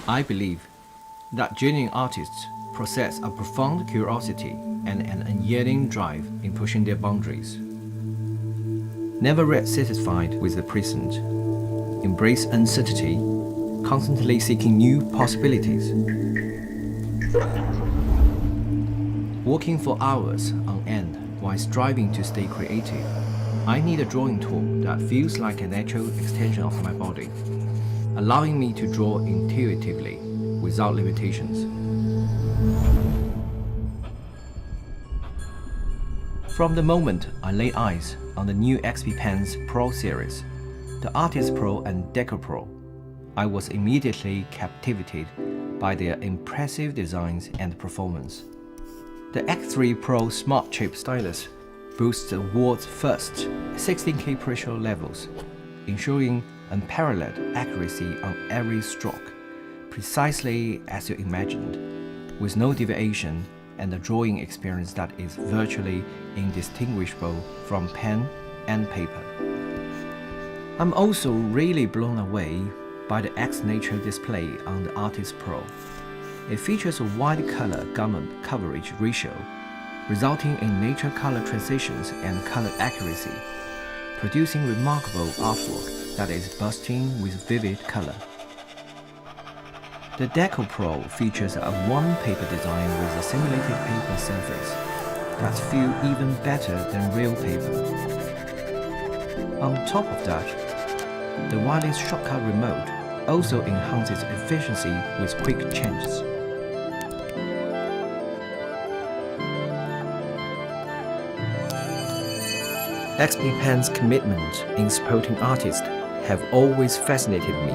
I believe that genuine artists possess a profound curiosity and an unyielding drive in pushing their boundaries. Never yet satisfied with the present, embrace uncertainty, constantly seeking new possibilities. Working for hours on end while striving to stay creative, I need a drawing tool that feels like a natural extension of my body, allowing me to draw intuitively without limitations. From the moment I laid eyes on the new XP Pen's Pro series, the Artist Pro and Deco Pro, I was immediately captivated by their impressive designs and performance. The X3 Pro Smart Chip Stylus boasts the world's first 16K pressure levels, ensuring unparalleled accuracy on every stroke, precisely as you imagined, with no deviation and a drawing experience that is virtually indistinguishable from pen and paper. I'm also really blown away by the X-Nature display on the Artist Pro. It features a wide color gamut coverage ratio, resulting in nature color transitions and color accuracy, producing remarkable artwork that is bursting with vivid color. The Deco Pro features a one-paper design with a simulated paper surface that feels even better than real paper. On top of that, the wireless shortcut remote also enhances efficiency with quick changes. XP Pen's commitment in supporting artists have always fascinated me,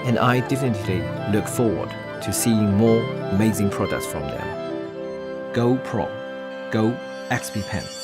and I definitely look forward to seeing more amazing products from them. Go Pro, Go XP Pen.